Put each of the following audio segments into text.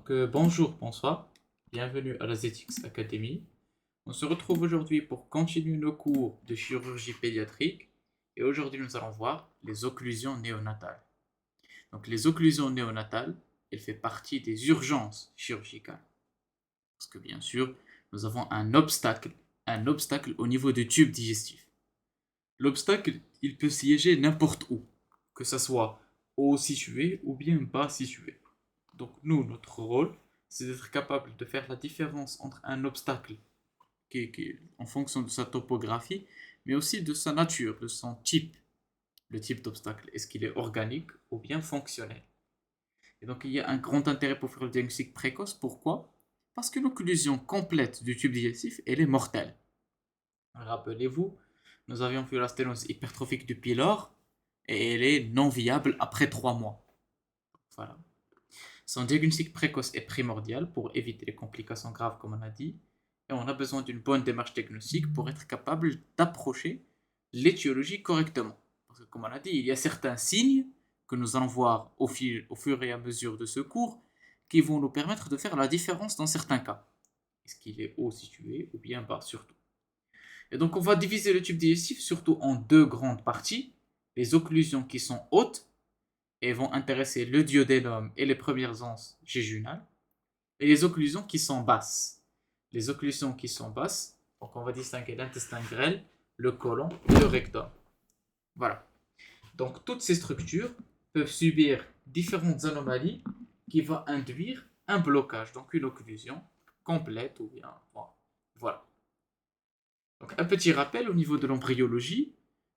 Bonjour, bonsoir, bienvenue à la ZX Academy. On se retrouve aujourd'hui pour continuer nos cours de chirurgie pédiatrique et aujourd'hui nous allons voir les occlusions néonatales. Donc les occlusions néonatales, elles font partie des urgences chirurgicales parce que bien sûr nous avons un obstacle au niveau du tube digestif. L'obstacle, il peut siéger n'importe où, que ce soit haut situé ou bien bas situé. Donc nous, notre rôle, c'est d'être capable de faire la différence entre un obstacle en fonction de sa topographie, mais aussi de sa nature, de son type, le type d'obstacle. Est-ce qu'il est organique ou bien fonctionnel? Et donc il y a un grand intérêt pour faire le diagnostic précoce. Pourquoi? Parce que l'occlusion complète du tube digestif, elle est mortelle. Rappelez-vous, nous avions vu la sténose hypertrophique du pylore et elle est non viable après 3 mois. Voilà. Son diagnostic précoce est primordial pour éviter les complications graves, comme on a dit, et on a besoin d'une bonne démarche diagnostique pour être capable d'approcher l'étiologie correctement. Parce que, comme on a dit, il y a certains signes que nous allons voir au fur et à mesure de ce cours qui vont nous permettre de faire la différence dans certains cas. Est-ce qu'il est haut situé ou bien bas surtout? Et donc, on va diviser le tube digestif surtout en deux grandes parties. Les occlusions qui sont hautes et vont intéresser le duodénum et les premières anses jéjunales, et les occlusions qui sont basses. Les occlusions qui sont basses, donc on va distinguer l'intestin grêle, le côlon et le rectum. Voilà. Donc toutes ces structures peuvent subir différentes anomalies qui vont induire un blocage, donc une occlusion complète ou bien voilà. Donc un petit rappel au niveau de l'embryologie,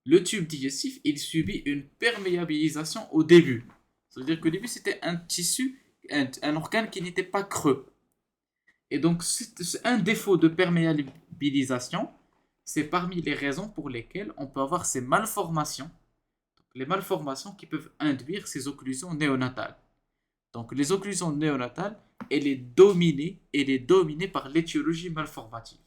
le tube digestif, il subit une perméabilisation au début. Ça veut dire qu'au début, c'était un tissu, un organe qui n'était pas creux. Et donc, c'est un défaut de perméabilisation, c'est parmi les raisons pour lesquelles on peut avoir ces malformations. Donc, les malformations qui peuvent induire ces occlusions néonatales. Donc, les occlusions néonatales, elle est dominée par l'étiologie malformative.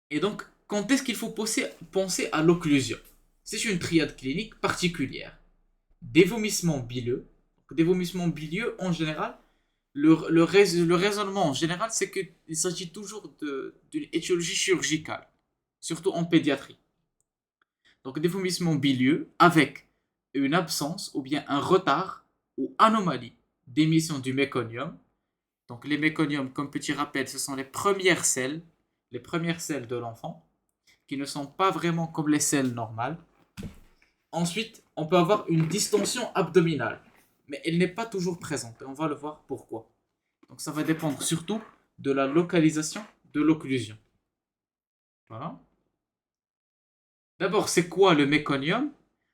Et donc, quand est-ce qu'il faut penser à l'occlusion? C'est une triade clinique particulière. Des vomissements bilieux. Des vomissements bilieux, en général, le raisonnement en général, c'est qu'il s'agit toujours d'une étiologie chirurgicale, surtout en pédiatrie. Donc, des vomissements bilieux avec une absence ou bien un retard ou anomalie d'émission du méconium. Donc, les méconiums, comme petit rappel, ce sont les premières selles de l'enfant, qui ne sont pas vraiment comme les selles normales. Ensuite, on peut avoir une distension abdominale, mais elle n'est pas toujours présente. Et on va le voir pourquoi. Donc ça va dépendre surtout de la localisation de l'occlusion. Voilà. D'abord, c'est quoi le méconium?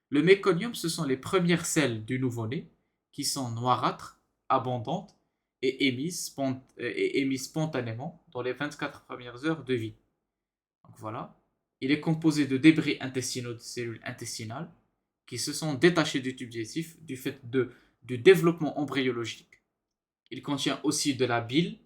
Le méconium, ce sont les premières selles du nouveau-né qui sont noirâtres, abondantes et émises spontanément dans les 24 premières heures de vie. Donc voilà. Il est composé de débris intestinaux de cellules intestinales qui se sont détachés du tube digestif du fait du développement embryologique. Il contient aussi de la bile,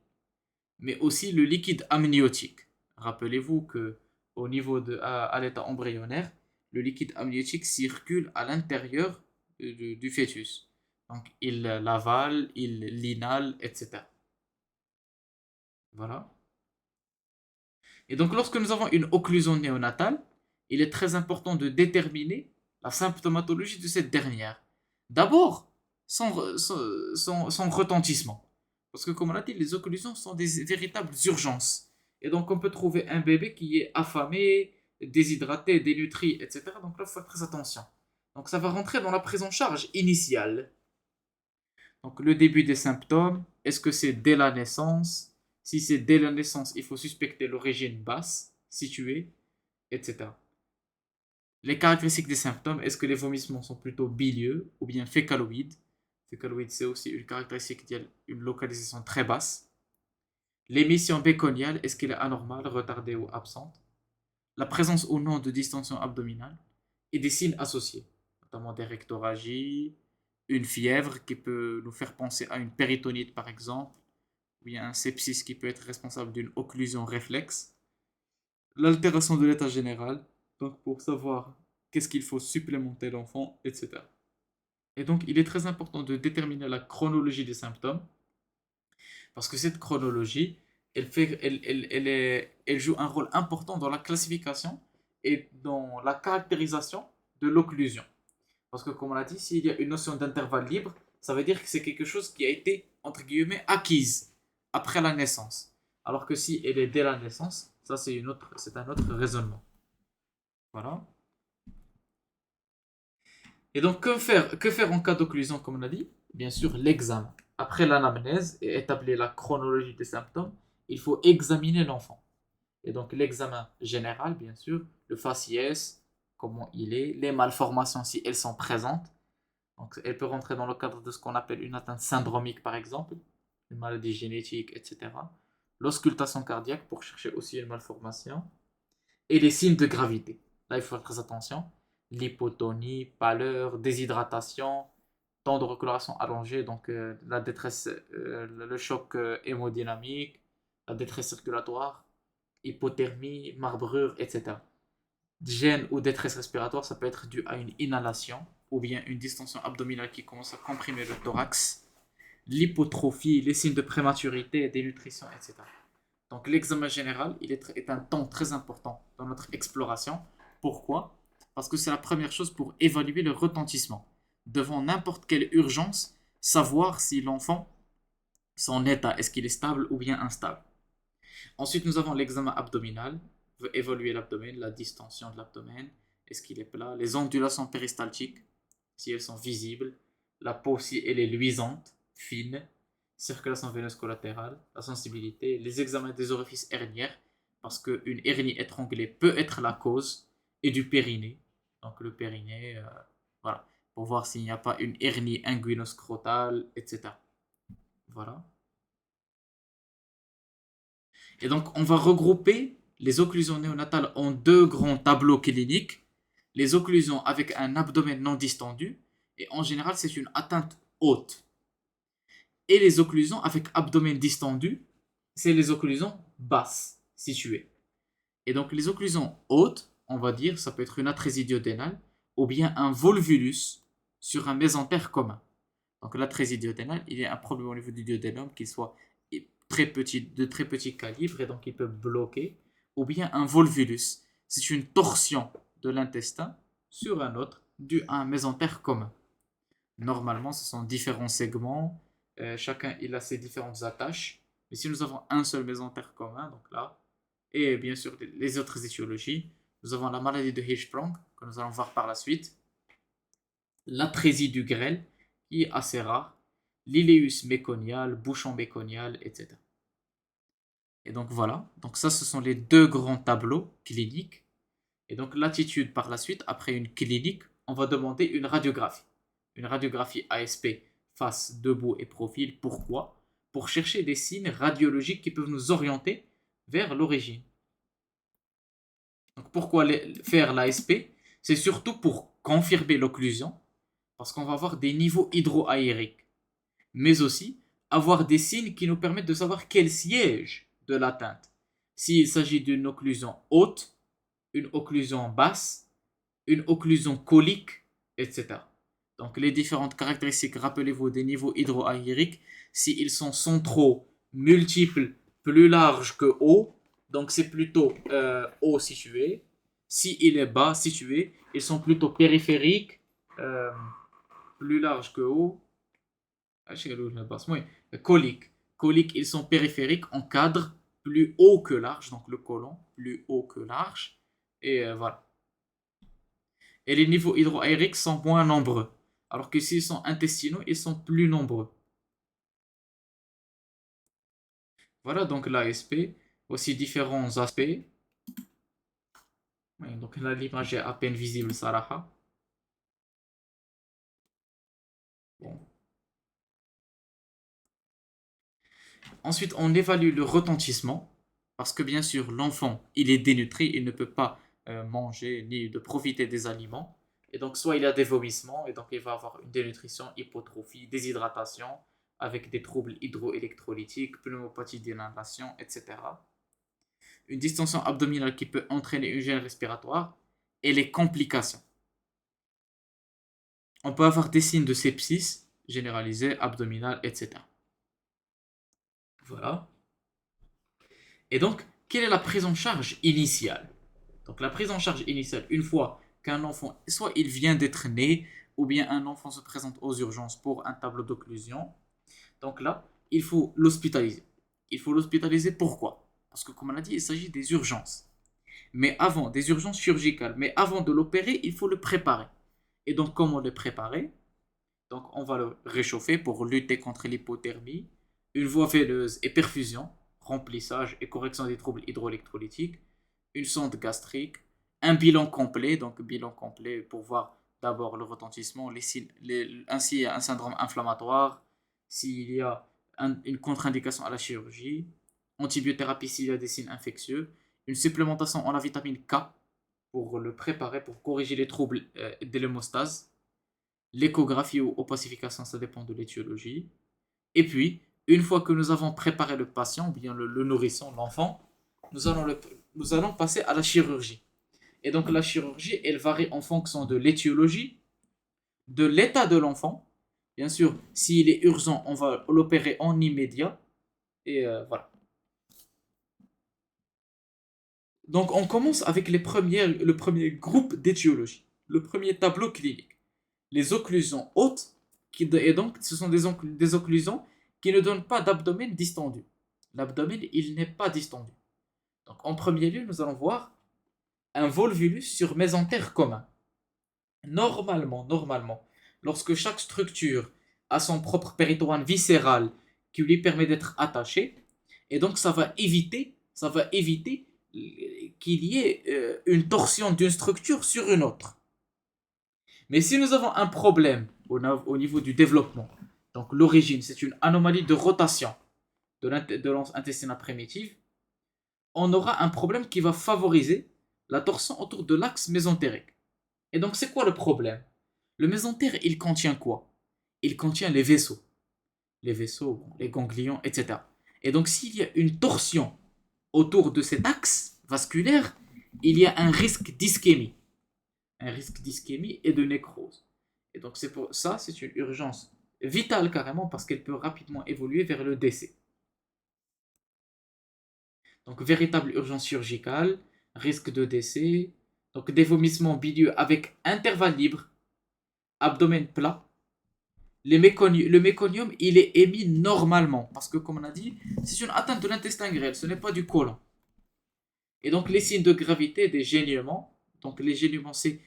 mais aussi le liquide amniotique. Rappelez-vous que au niveau à l'état embryonnaire, le liquide amniotique circule à l'intérieur du fœtus. Donc il l'avale, il l'inhale, etc. Voilà. Et donc lorsque nous avons une occlusion néonatale, il est très important de déterminer la symptomatologie de cette dernière. D'abord, son retentissement. Parce que comme on l'a dit, les occlusions sont des véritables urgences. Et donc on peut trouver un bébé qui est affamé, déshydraté, dénutri, etc. Donc là, il faut faire très attention. Donc ça va rentrer dans la prise en charge initiale. Donc le début des symptômes, est-ce que c'est dès la naissance? Si c'est dès la naissance, il faut suspecter l'origine basse, située, etc. Les caractéristiques des symptômes, est-ce que les vomissements sont plutôt bilieux ou bien fécaloïdes? Fécaloïde, c'est aussi une caractéristique qui a une localisation très basse. L'émission béconiale, est-ce qu'elle est anormale, retardée ou absente? La présence ou non de distension abdominale et des signes associés, notamment des rectorragies, une fièvre qui peut nous faire penser à une péritonite par exemple, ou bien un sepsis qui peut être responsable d'une occlusion réflexe, l'altération de l'état général, donc pour savoir qu'est-ce qu'il faut supplémenter l'enfant, etc. Et donc, il est très important de déterminer la chronologie des symptômes, parce que cette chronologie, elle joue un rôle important dans la classification et dans la caractérisation de l'occlusion. Parce que, comme on l'a dit, s'il y a une notion d'intervalle libre, ça veut dire que c'est quelque chose qui a été, entre guillemets, acquise après la naissance. Alors que si elle est dès la naissance, ça c'est un autre raisonnement. Voilà. Et donc, que faire en cas d'occlusion, comme on a dit? Bien sûr, l'examen. Après l'anamnèse et établir la chronologie des symptômes, il faut examiner l'enfant. Et donc, l'examen général, bien sûr, le faciès, comment il est, les malformations si elles sont présentes. Donc, elle peut rentrer dans le cadre de ce qu'on appelle une atteinte syndromique, par exemple, une maladie génétique, etc. L'auscultation cardiaque pour chercher aussi une malformation. Et les signes de gravité. Là, il faut faire très attention. L'hypotonie, pâleur, déshydratation, temps de recoloration allongé, donc la détresse, le choc hémodynamique, la détresse circulatoire, hypothermie, marbrure, etc. Gêne ou détresse respiratoire, ça peut être dû à une inhalation ou bien une distension abdominale qui commence à comprimer le thorax, l'hypotrophie, les signes de prématurité, dénutrition, etc. Donc l'examen général, est un temps très important dans notre exploration. Pourquoi? Parce que c'est la première chose pour évaluer le retentissement. Devant n'importe quelle urgence, savoir si l'enfant, son état, est-ce qu'il est stable ou bien instable. Ensuite, nous avons l'examen abdominal, veut évaluer l'abdomen, la distension de l'abdomen, est-ce qu'il est plat, les ondulations péristaltiques, si elles sont visibles, la peau si elle est luisante, fine, circulation veineuse collatérale, la sensibilité, les examens des orifices herniaires, parce qu'une hernie étranglée peut être la cause, et du périnée. Donc le périnée, voilà, pour voir s'il n'y a pas une hernie inguinoscrotale, etc. Voilà. Et donc, on va regrouper les occlusions néonatales en deux grands tableaux cliniques. Les occlusions avec un abdomen non distendu, et en général, c'est une atteinte haute. Et les occlusions avec abdomen distendu, c'est les occlusions basses, situées. Et donc, les occlusions hautes, on va dire, ça peut être une atrésie duodénale, ou bien un volvulus sur un mésentère commun. Donc, l'atrésie duodénale, il y a un problème au niveau du duodénum, qu'il soit de très petit calibre, et donc il peut bloquer, ou bien un volvulus. C'est une torsion de l'intestin sur un autre dû à un mésentère commun. Normalement, ce sont différents segments, chacun il a ses différentes attaches, mais si nous avons un seul mésentère commun, donc là, et bien sûr les autres étiologies, nous avons la maladie de Hirschsprung, que nous allons voir par la suite, l'atrésie du grêle, qui est assez rare, l'iléus méconial, bouchon méconial, etc. Et donc voilà, donc ça ce sont les deux grands tableaux cliniques. Et donc l'attitude par la suite, après une clinique, on va demander une radiographie. Une radiographie ASP face, debout et profil. Pourquoi? Pour chercher des signes radiologiques qui peuvent nous orienter vers l'origine. Donc pourquoi faire l'ASP? C'est surtout pour confirmer l'occlusion, parce qu'on va avoir des niveaux hydroaériques, mais aussi avoir des signes qui nous permettent de savoir quel siège de l'atteinte. S'il s'agit d'une occlusion haute, une occlusion basse, une occlusion colique, etc. Donc les différentes caractéristiques, rappelez-vous des niveaux hydroaériques, s'ils sont centraux, multiples, plus larges que haut, donc c'est plutôt haut situé. S'il est bas situé, ils sont plutôt périphériques, euh, plus larges que haut. Oui. Coliques. Coliques, ils sont périphériques en cadre plus haut que large, donc le côlon, plus haut que large. Et voilà. Et les niveaux hydroaériques sont moins nombreux. Alors que s'ils sont intestinaux, ils sont plus nombreux. Voilà donc l'ASP. Aussi différents aspects. Oui, donc là, l'image est à peine visible, Saraha. Bon. Ensuite, on évalue le retentissement. Parce que bien sûr, l'enfant, il est dénutri, il ne peut pas manger ni de profiter des aliments. Et donc, soit il a des vomissements, et donc il va avoir une dénutrition, hypotrophie, déshydratation, avec des troubles hydroélectrolytiques, pneumopathie d'inhalation, etc. Une distension abdominale qui peut entraîner une gêne respiratoire, et les complications. On peut avoir des signes de sepsis généralisée, abdominale, etc. Voilà. Et donc, quelle est la prise en charge initiale? Donc, la prise en charge initiale, une fois qu'un enfant, soit il vient d'être né, ou bien un enfant se présente aux urgences pour un tableau d'occlusion, donc là, il faut l'hospitaliser. Il faut l'hospitaliser pourquoi? Parce que, comme on a dit, il s'agit des urgences. Mais avant, des urgences chirurgicales. Mais avant de l'opérer, il faut le préparer. Et donc, comment le préparer? Donc, on va le réchauffer pour lutter contre l'hypothermie, une voie veineuse et perfusion, remplissage et correction des troubles hydroélectrolytiques, une sonde gastrique, un bilan complet, donc bilan complet pour voir d'abord le retentissement, ainsi un syndrome inflammatoire, s'il y a une contre-indication à la chirurgie, antibiothérapie s'il y a des signes infectieux, une supplémentation en la vitamine K pour le préparer, pour corriger les troubles de l'hémostase, l'échographie ou opacification, ça dépend de l'étiologie. Et puis, une fois que nous avons préparé le patient, ou bien le nourrisson, l'enfant, nous allons passer à la chirurgie. Et donc la chirurgie, elle varie en fonction de l'étiologie, de l'état de l'enfant. Bien sûr, s'il est urgent, on va l'opérer en immédiat. Et voilà. Donc on commence avec le premier groupe d'étiologie, le premier tableau clinique. Les occlusions hautes, et donc ce sont des occlusions qui ne donnent pas d'abdomen distendu. L'abdomen, il n'est pas distendu. Donc en premier lieu, nous allons voir un volvulus sur mésentère commun. Normalement, lorsque chaque structure a son propre péritoine viscéral qui lui permet d'être attaché, et donc ça va éviter qu'il y ait une torsion d'une structure sur une autre. Mais si nous avons un problème au niveau du développement, donc l'origine, c'est une anomalie de rotation de l'anse intestinale primitive, on aura un problème qui va favoriser la torsion autour de l'axe mésentérique. Et donc, c'est quoi le problème? Le mésentère, il contient quoi? Il contient les vaisseaux. Les vaisseaux, les ganglions, etc. Et donc, s'il y a une torsion autour de cet axe vasculaire, il y a un risque d'ischémie. Un risque d'ischémie et de nécrose. Et donc, c'est pour ça, c'est une urgence vitale carrément parce qu'elle peut rapidement évoluer vers le décès. Donc, véritable urgence chirurgicale, risque de décès, donc des vomissements bilieux avec intervalle libre, abdomen plat. Le méconium, il est émis normalement parce que, comme on a dit, c'est une atteinte de l'intestin grêle, ce n'est pas du côlon. Et donc, les signes de gravité des gênements, donc les gênements, c'est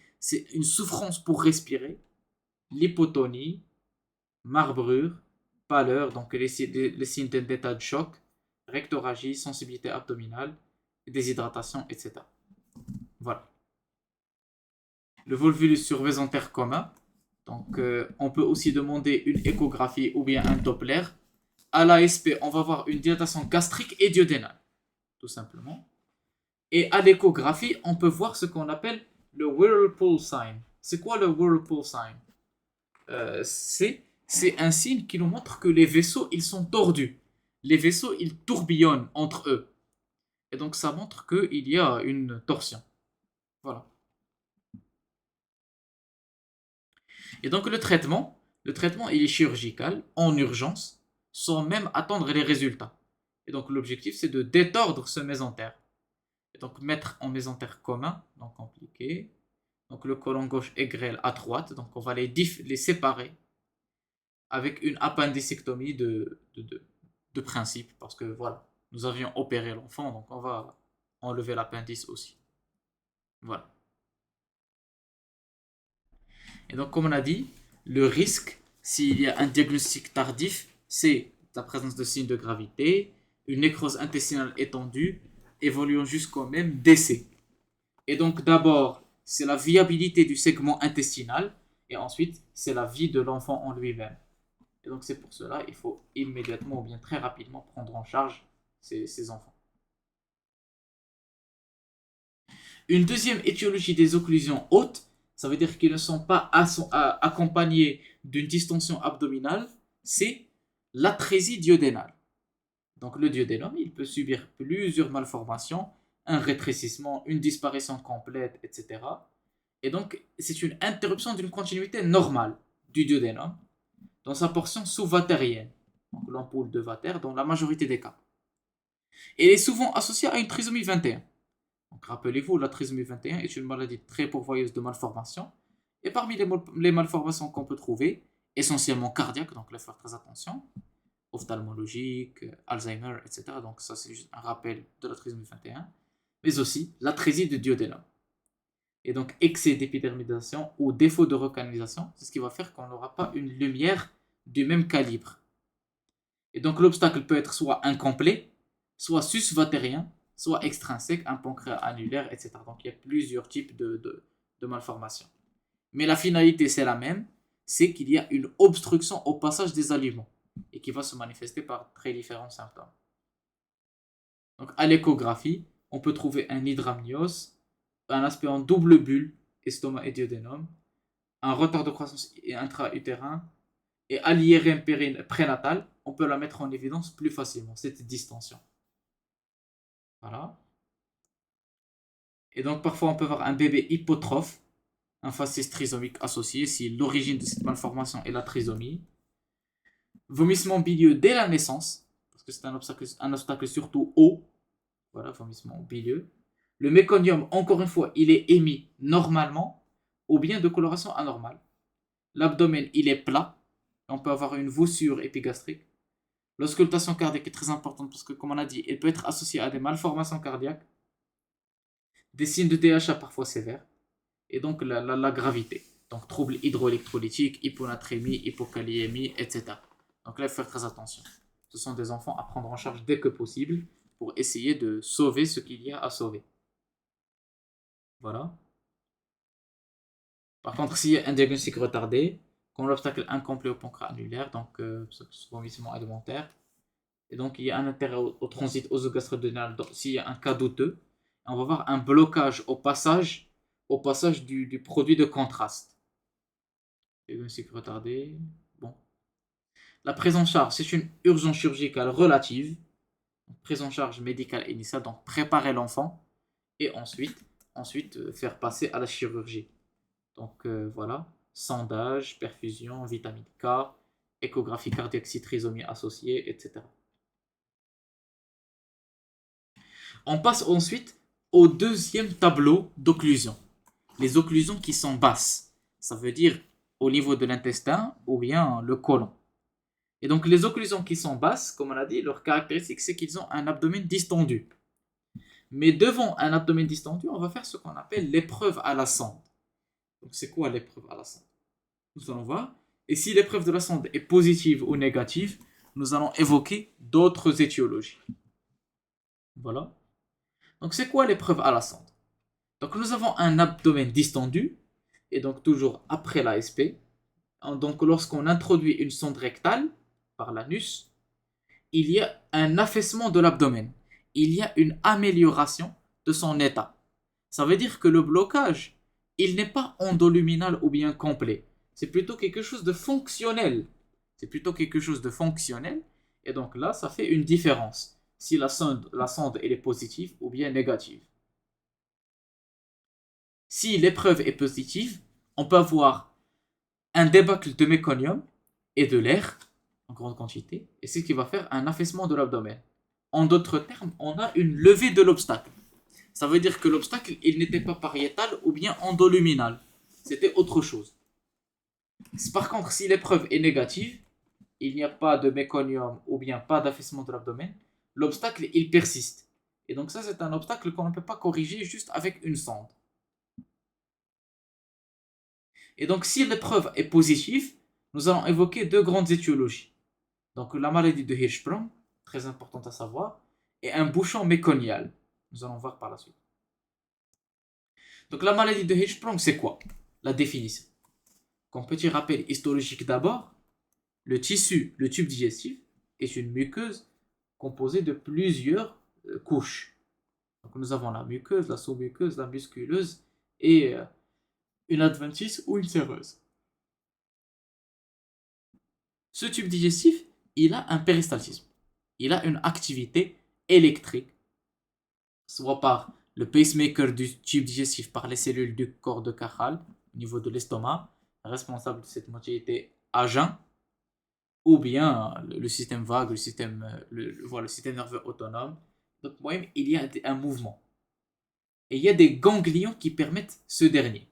une souffrance pour respirer, l'hypotonie, marbrure, pâleur, donc les signes d'état de choc, rectorragie, sensibilité abdominale, déshydratation, etc. Voilà. Le volvulus sur mésentère commun. Donc, on peut aussi demander une échographie ou bien un Doppler. À l'ASP, on va voir une dilatation gastrique et duodénale, tout simplement. Et à l'échographie, on peut voir ce qu'on appelle le Whirlpool sign. C'est quoi le Whirlpool sign? C'est un signe qui nous montre que les vaisseaux, ils sont tordus. Les vaisseaux, ils tourbillonnent entre eux. Et donc, ça montre qu'il y a une torsion. Voilà. Et donc, le traitement, il est chirurgical, en urgence, sans même attendre les résultats. Et donc, l'objectif, c'est de détordre ce mésentère. Et donc, mettre en mésentère commun, donc compliqué. Donc, le côlon gauche et grêle à droite. Donc, on va les séparer avec une appendicectomie de principe. Parce que, voilà, nous avions opéré l'enfant, donc on va enlever l'appendice aussi. Voilà. Et donc, comme on a dit, le risque, s'il y a un diagnostic tardif, c'est la présence de signes de gravité, une nécrose intestinale étendue, évoluant jusqu'au même décès. Et donc, d'abord, c'est la viabilité du segment intestinal, et ensuite, c'est la vie de l'enfant en lui-même. Et donc, c'est pour cela il faut immédiatement ou bien très rapidement prendre en charge ces enfants. Une deuxième étiologie des occlusions hautes, ça veut dire qu'ils ne sont pas accompagnés d'une distension abdominale, c'est l'atrésie duodénale. Donc le duodénum, il peut subir plusieurs malformations, un rétrécissement, une disparition complète, etc. Et donc c'est une interruption d'une continuité normale. du duodénum dans sa portion sous-vatérienne, donc l'ampoule de Vater dans la majorité des cas. Elle est souvent associée à une trisomie 21. Donc rappelez-vous, la trisomie 21 est une maladie très pourvoyeuse de malformations. Et parmi les malformations qu'on peut trouver, essentiellement cardiaques, donc il faut faire très attention, ophtalmologique, Alzheimer, etc. Donc ça c'est juste un rappel de la trisomie 21, mais aussi l'atrésie du duodénum. Et donc excès d'épidermidation ou défaut de recanalisation, c'est ce qui va faire qu'on n'aura pas une lumière du même calibre. Et donc l'obstacle peut être soit incomplet, soit susvatérien, soit extrinsèque, un pancréas annulaire, etc. Donc il y a plusieurs types de malformations. Mais la finalité c'est la même, c'est qu'il y a une obstruction au passage des aliments et qui va se manifester par très différents symptômes. Donc à l'échographie, on peut trouver un hydramnios, un aspect en double bulle, estomac et duodénum, un retard de croissance intra-utérin, et à l'IRM prénatal, on peut la mettre en évidence plus facilement, cette distension. Voilà. Et donc parfois on peut avoir un bébé hypotrophe, un faciès trisomique associé si l'origine de cette malformation est la trisomie. Vomissement bilieux dès la naissance, parce que c'est un obstacle surtout haut. Voilà, vomissement bilieux. Le méconium, encore une fois, il est émis normalement ou bien de coloration anormale. L'abdomen, il est plat. On peut avoir une voussure épigastrique. L'auscultation cardiaque est très importante parce que, comme on a dit, elle peut être associée à des malformations cardiaques, des signes de DHA parfois sévères, et donc la gravité. Donc troubles hydroélectrolytiques, hyponatrémie, hypokaliémie, etc. Donc là, il faut faire très attention. Ce sont des enfants à prendre en charge dès que possible pour essayer de sauver ce qu'il y a à sauver. Voilà. Par contre, s'il y a un diagnostic retardé, comme l'obstacle incomplet au pancréas annulaire, donc vomissement alimentaire, et donc il y a un intérêt au transit œsogastro-duodénal s'il y a un cas douteux, on va voir un blocage au passage du produit de contraste. Diagnostic retardé. Bon. La prise en charge, c'est une urgence chirurgicale relative. Prise en charge médicale initiale, donc préparer l'enfant et ensuite faire passer à la chirurgie. Donc voilà, sondage, perfusion, vitamine K, échographie cardiaque si trisomie associée, etc. On passe ensuite au deuxième tableau d'occlusion. Les occlusions qui sont basses, ça veut dire au niveau de l'intestin ou bien le côlon. Et donc les occlusions qui sont basses, comme on a dit, leur caractéristique c'est qu'ils ont un abdomen distendu. Mais devant un abdomen distendu, on va faire ce qu'on appelle l'épreuve à la sonde. Donc c'est quoi l'épreuve à la sonde? Nous allons voir. Et si l'épreuve de la sonde est positive ou négative, nous allons évoquer d'autres étiologies. Voilà. Donc c'est quoi l'épreuve à la sonde? Donc nous avons un abdomen distendu, et donc toujours après l'ASP. Donc lorsqu'on introduit une sonde rectale par l'anus, il y a un affaissement de l'abdomen. Il y a une amélioration de son état. Ça veut dire que le blocage, il n'est pas endoluminal ou bien complet. C'est plutôt quelque chose de fonctionnel. Et donc là, ça fait une différence. Si la sonde elle est positive ou bien négative. Si l'épreuve est positive, on peut avoir un débâcle de méconium et de l'air en grande quantité, et c'est ce qui va faire un affaissement de l'abdomen. En d'autres termes, on a une levée de l'obstacle. Ça veut dire que l'obstacle, il n'était pas pariétal ou bien endoluminal. C'était autre chose. Par contre, si l'épreuve est négative, il n'y a pas de méconium ou bien pas d'affaissement de l'abdomen, l'obstacle, il persiste. Et donc ça, c'est un obstacle qu'on ne peut pas corriger juste avec une sonde. Et donc, si l'épreuve est positive, nous allons évoquer deux grandes étiologies. Donc, la maladie de Hirschsprung, très importante à savoir, et un bouchon méconial. Nous allons voir par la suite. Donc, la maladie de Hirschsprung, c'est quoi? La définition. Comme petit rappel histologique d'abord, le tube digestif, est une muqueuse composée de plusieurs couches. Donc, nous avons la muqueuse, la sous-muqueuse, la musculeuse et une adventice ou une séreuse. Ce tube digestif, il a un péristaltisme. Il a une activité électrique, soit par le pacemaker du tube digestif, par les cellules du corps de Cajal, au niveau de l'estomac, responsable de cette motilité à jeun, ou bien le système vague, le système, voilà, le système nerveux autonome. Donc, il y a un mouvement. Et il y a des ganglions qui permettent ce dernier,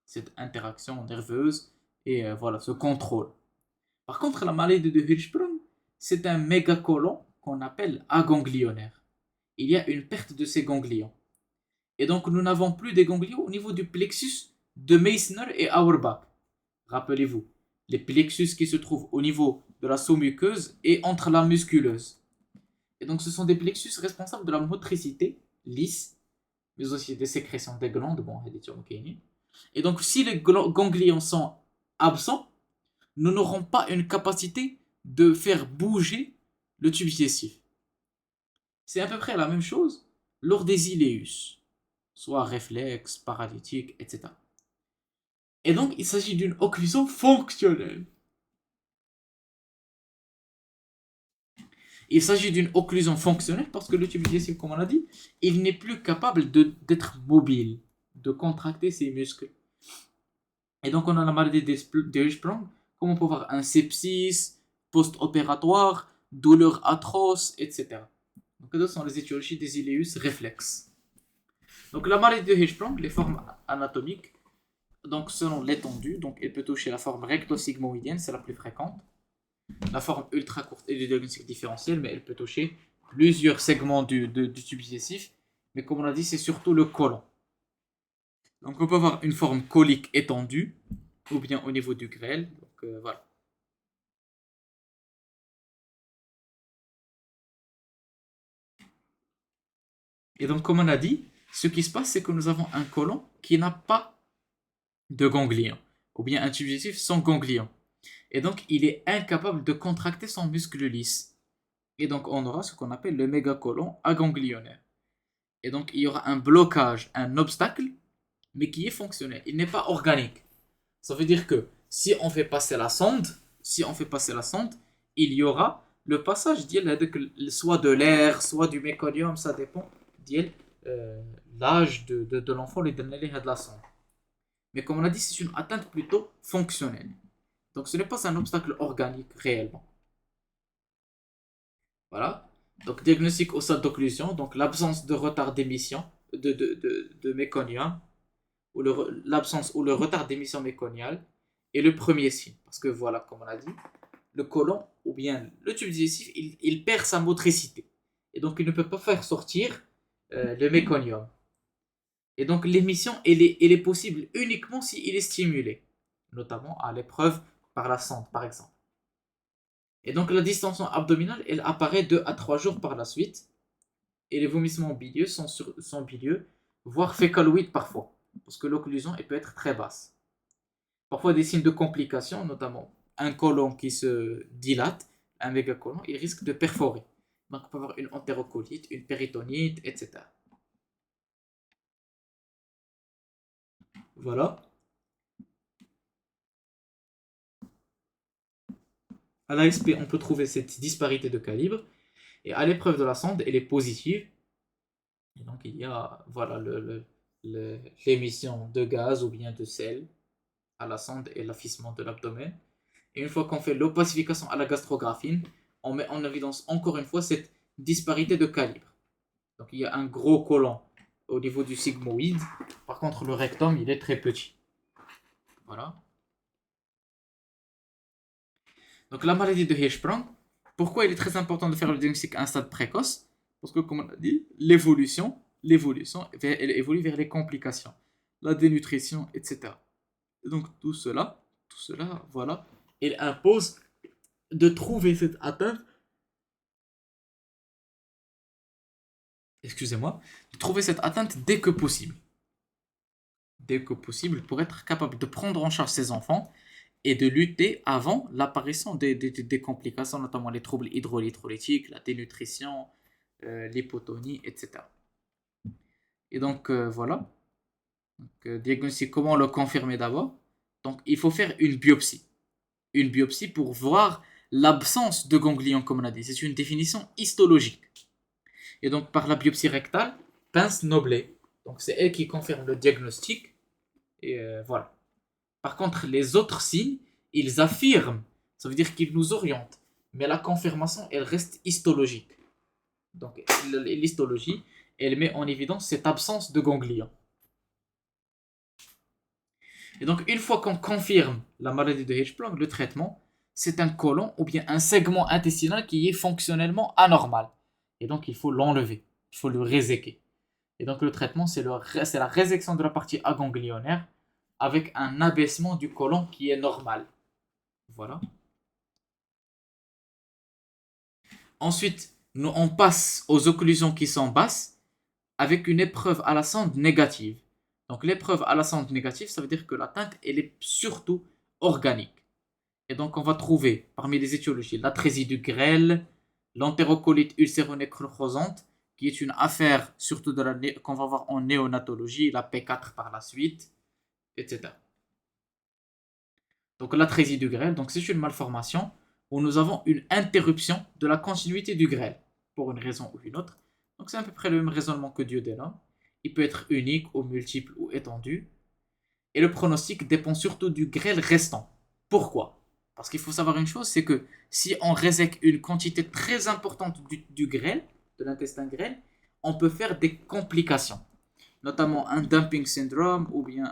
cette interaction nerveuse et voilà, ce contrôle. Par contre, la maladie de Hirschsprung, c'est un mégacolon qu'on appelle aganglionnaire. Il y a une perte de ces ganglions. Et donc, nous n'avons plus des ganglions au niveau du plexus de Meissner et Auerbach. Rappelez-vous, les plexus qui se trouvent au niveau de la sous-muqueuse et entre la musculeuse. Et donc, ce sont des plexus responsables de la motricité lisse, mais aussi des sécrétions des glandes. Bon, et donc, si les ganglions sont absents, nous n'aurons pas une capacité de faire bouger le tube digestif. C'est à peu près la même chose lors des iléus, soit réflexes, paralytiques, etc. Et donc, il s'agit d'une occlusion fonctionnelle. Il s'agit d'une occlusion fonctionnelle parce que le tube digestif, comme on l'a dit, il n'est plus capable d'être mobile, de contracter ses muscles. Et donc, on a la maladie de Hirschsprung, comme on peut voir un sepsis post-opératoire, douleur atroce, etc. Donc, ce sont les étiologies des iléus réflexes. Donc, la maladie de Hirschsprung, les formes anatomiques, donc selon l'étendue, donc elle peut toucher la forme recto-sigmoïdienne, c'est la plus fréquente. La forme ultra courte est du diagnostic différentiel, mais elle peut toucher plusieurs segments du tube digestif. Mais comme on a dit, c'est surtout le côlon. Donc on peut avoir une forme colique étendue, ou bien au niveau du grêle. Donc voilà. Et donc comme on a dit, ce qui se passe, c'est que nous avons un côlon qui n'a pas de ganglion, ou bien un tube digestif sans ganglion. Et donc il est incapable de contracter son muscle lisse. Et donc on aura ce qu'on appelle le mégacolon aganglionnaire. Et donc il y aura un blocage, un obstacle, mais qui est fonctionnel. Il n'est pas organique. Ça veut dire que si on fait passer la sonde, il y aura le passage soit de l'air, soit du méconium, ça dépend de l'âge de l'enfant, les derniers de la sonde. Mais comme on a dit, c'est une atteinte plutôt fonctionnelle. Donc ce n'est pas un obstacle organique réellement. Voilà. Donc diagnostic au stade d'occlusion, donc l'absence de retard d'émission de méconium, ou l'absence ou le retard d'émission méconiale est le premier signe. Parce que voilà, comme on a dit, le côlon ou bien le tube digestif, il perd sa motricité. Et donc il ne peut pas faire sortir le méconium. Et donc l'émission, elle est possible uniquement s'il est stimulé, notamment à l'épreuve par la sonde, par exemple. Et donc la distension abdominale, elle apparaît 2 à 3 jours par la suite. Et les vomissements bilieux sont bilieux, voire fécaloïdes parfois, parce que l'occlusion peut être très basse. Parfois des signes de complications, notamment un côlon qui se dilate, un mégacolon, il risque de perforer. Donc on peut avoir une entérocolite, une péritonite, etc. Voilà. À l'ASP, on peut trouver cette disparité de calibre. Et à l'épreuve de la sonde, elle est positive. Et donc il y a voilà, l'émission de gaz ou bien de sel à la sonde et l'affaissement de l'abdomen. Et une fois qu'on fait l'opacification à la gastrographine, on met en évidence encore une fois cette disparité de calibre. Donc il y a un gros côlon au niveau du sigmoïde. Par contre, le rectum, il est très petit. Voilà. Donc la maladie de Hirschsprung, pourquoi il est très important de faire le diagnostic à un stade précoce? Parce que comme on a dit, l'évolution, elle évolue vers les complications, la dénutrition, etc. Et donc tout cela, voilà, il impose de trouver cette atteinte, excusez-moi, de trouver cette atteinte dès que possible. Dès que possible pour être capable de prendre en charge ses enfants et de lutter avant l'apparition des complications, notamment les troubles hydroélectrolytiques, la dénutrition, l'hypotonie, etc. Et donc voilà. Donc, diagnostic, comment le confirmer d'abord? Donc il faut faire une biopsie. Une biopsie pour voir l'absence de ganglions, comme on a dit. C'est une définition histologique. Et donc par la biopsie rectale, pince Noblet. Donc c'est elle qui confirme le diagnostic. Et voilà. Par contre, les autres signes, ils affirment. Ça veut dire qu'ils nous orientent. Mais la confirmation, elle reste histologique. Donc, l'histologie, elle met en évidence cette absence de ganglion. Et donc, une fois qu'on confirme la maladie de Hirschsprung, le traitement, c'est un côlon ou bien un segment intestinal qui est fonctionnellement anormal. Et donc, il faut l'enlever. Il faut le réséquer. Et donc, le traitement, c'est la résection de la partie aganglionnaire avec un abaissement du côlon qui est normal. Voilà. Ensuite, on passe aux occlusions qui sont basses avec une épreuve à la sonde négative. Donc l'épreuve à la sonde négative, ça veut dire que l'atteinte, elle est surtout organique. Et donc on va trouver parmi les étiologies l'atrésie du grêle, l'entérocolite ulcéronecrosante, qui est une affaire surtout qu'on va voir en néonatologie, la P4 par la suite, etc. Donc l'atrésie du grêle, donc c'est une malformation où nous avons une interruption de la continuité du grêle, pour une raison ou une autre. Donc c'est à peu près le même raisonnement que duodénum. Il peut être unique ou multiple ou étendu. Et le pronostic dépend surtout du grêle restant. Pourquoi? Parce qu'il faut savoir une chose, c'est que si on résèque une quantité très importante du grêle, de l'intestin grêle, on peut faire des complications. Notamment un dumping syndrome ou bien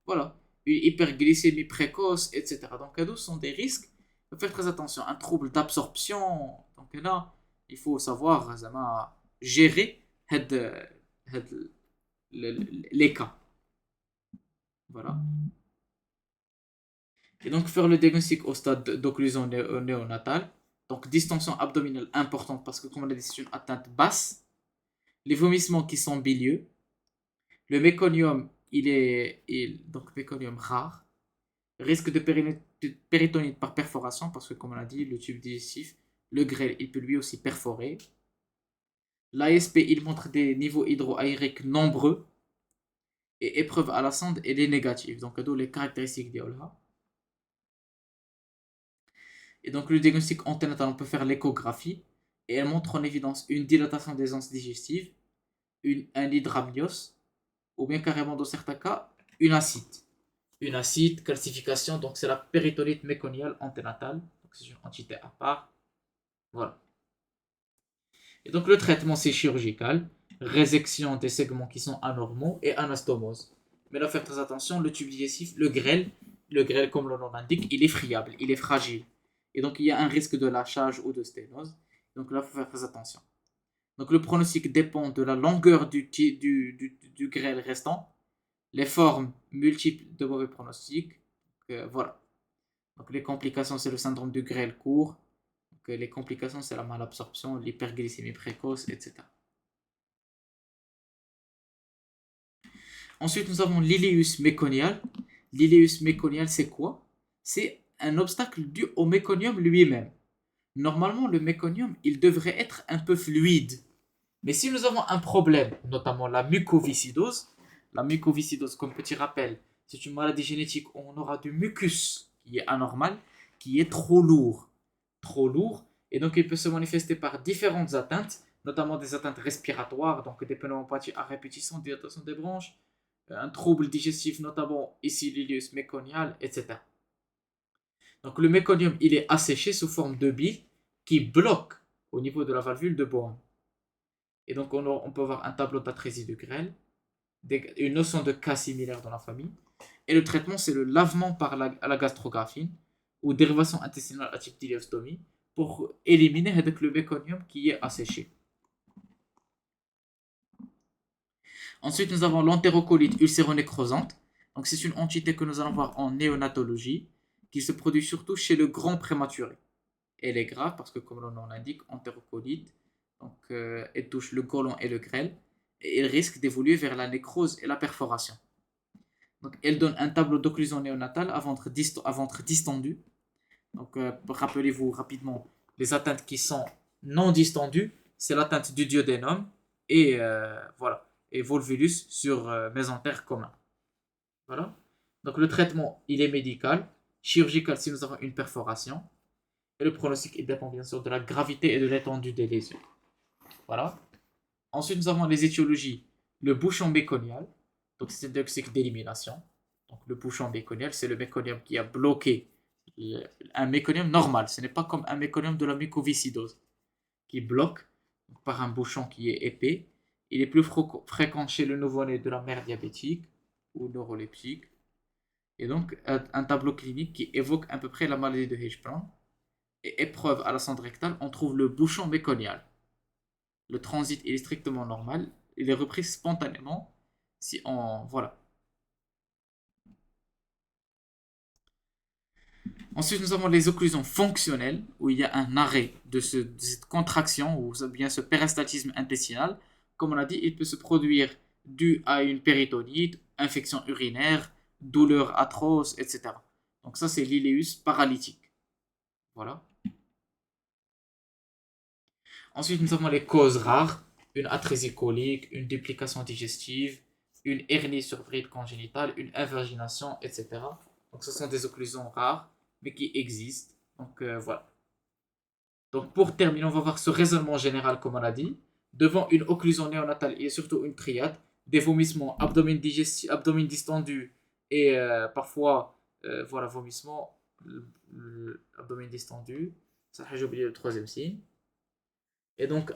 voilà, une hyperglycémie précoce, etc. Donc, ce sont des risques. Il faut faire très attention. Un trouble d'absorption. Donc, là, il faut savoir gérer les cas. Voilà. Et donc, faire le diagnostic au stade d'occlusion néonatale. Donc, distension abdominale importante parce que, comme on a dit, c'est une atteinte basse. Les vomissements qui sont bilieux. Le méconium, donc méconium rare. Risque de péritonite par perforation parce que, comme on a dit, le tube digestif, le grêle, il peut lui aussi perforer. L'ASP, il montre des niveaux hydroaériques nombreux. Et épreuve à la sonde, elle est négative. Donc, d'où les caractéristiques d'Eolha. Et donc, le diagnostic anténatal, on peut faire l'échographie. Et elle montre en évidence une dilatation des anses digestives, un hydramnios, ou bien carrément dans certains cas, une acide. Une acide, calcification, donc c'est la péritonite méconiale anténatale. Donc c'est une entité à part. Voilà. Et donc le traitement c'est chirurgical, résection des segments qui sont anormaux et anastomose. Mais là, faire très attention, le tube digestif, le grêle comme le nom l'indique, il est friable, il est fragile. Et donc il y a un risque de lâchage ou de sténose. Donc là, il faut faire très attention. Donc le pronostic dépend de la longueur du grêle restant, les formes multiples de mauvais pronostics. Voilà. Donc les complications, c'est le syndrome du grêle court. Donc, les complications, c'est la malabsorption, l'hyperglycémie précoce, etc. Ensuite, nous avons l'ileus méconial. L'ileus méconial, c'est quoi? C'est un obstacle dû au méconium lui-même. Normalement, le méconium, il devrait être un peu fluide. Mais si nous avons un problème, notamment la mucoviscidose, comme petit rappel, c'est une maladie génétique où on aura du mucus qui est anormal, qui est trop lourd. Trop lourd. Et donc, il peut se manifester par différentes atteintes, notamment des atteintes respiratoires, donc des pneumopathies à répétition, dilatation des bronches, un trouble digestif, notamment ici l'ileus méconial, etc. Donc, le méconium, il est asséché sous forme de bile qui bloque au niveau de la valvule de Bowen. Et donc, on peut avoir un tableau d'atrésie de grêle, une notion de cas similaire dans la famille. Et le traitement, c'est le lavement par la gastrographine ou dérivation intestinale à type d'iléostomie pour éliminer le méconium qui est asséché. Ensuite, nous avons l'entérocolite ulcéronecrosante. Donc, c'est une entité que nous allons voir en néonatologie qui se produit surtout chez le grand prématuré. Elle est grave parce que, comme le nom l'indique, entérocolite, donc, elle touche le côlon et le grêle et elle risque d'évoluer vers la nécrose et la perforation. Donc, elle donne un tableau d'occlusion néonatale à ventre distendu. Donc, rappelez-vous rapidement les atteintes qui sont non distendues, c'est l'atteinte du duodénum et voilà, et volvulus sur mésentère commun. Voilà. Donc, le traitement, il est médical, chirurgical si nous avons une perforation, et le pronostic, il dépend bien sûr de la gravité et de l'étendue des lésions. Voilà. Ensuite, nous avons les étiologies. Le bouchon méconial, donc c'est un diagnostic d'élimination. Donc le bouchon méconial, c'est le méconium qui a bloqué un méconium normal. Ce n'est pas comme un méconium de la mucoviscidose qui bloque par un bouchon qui est épais. Il est plus fréquent chez le nouveau-né de la mère diabétique ou neuroleptique. Et donc, un tableau clinique qui évoque à peu près la maladie de Hirschsprung. Et épreuve à la sonde rectale, on trouve le bouchon méconial. Le transit il est strictement normal. Il est repris spontanément si on... Voilà. Ensuite, nous avons les occlusions fonctionnelles, où il y a un arrêt de cette contraction, ou bien ce péristaltisme intestinal. Comme on a dit, il peut se produire dû à une péritonite, infection urinaire, douleur atroce, etc. Donc ça, c'est l'iléus paralytique. Voilà. Ensuite, nous avons les causes rares, une atrésie colique, une duplication digestive, une hernie sur bride congénitale, une invagination, etc. Donc ce sont des occlusions rares, mais qui existent. Donc voilà. Donc pour terminer, on va voir ce raisonnement général, comme on a dit. Devant une occlusion néonatale, il y a surtout une triade, des vomissements, abdomen distendu et parfois, voilà, vomissement, abdomen distendu. Ça, j'ai oublié le troisième signe. Et donc,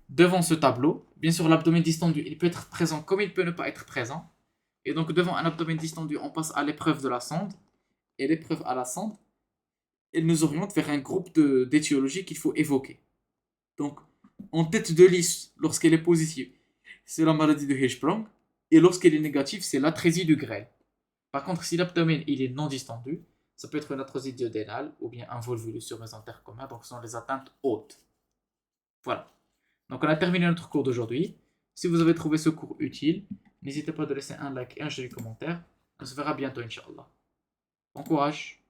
devant ce tableau, bien sûr, l'abdomen distendu, il peut être présent comme il peut ne pas être présent. Et donc, devant un abdomen distendu, on passe à l'épreuve de la sonde. Et l'épreuve à la sonde, elle nous oriente vers un groupe d'étiologies qu'il faut évoquer. Donc, en tête de liste, lorsqu'elle est positive, c'est la maladie de Hirschsprung. Et lorsqu'elle est négative, c'est l'atrésie du grêle. Par contre, si l'abdomen il est non distendu, ça peut être une arthrose duodénale ou bien un volvulus sur mésentère commun. Donc, ce sont les atteintes hautes. Voilà. Donc, on a terminé notre cours d'aujourd'hui. Si vous avez trouvé ce cours utile, n'hésitez pas à laisser un like et un joli commentaire. On se verra bientôt, Inch'Allah. Bon courage!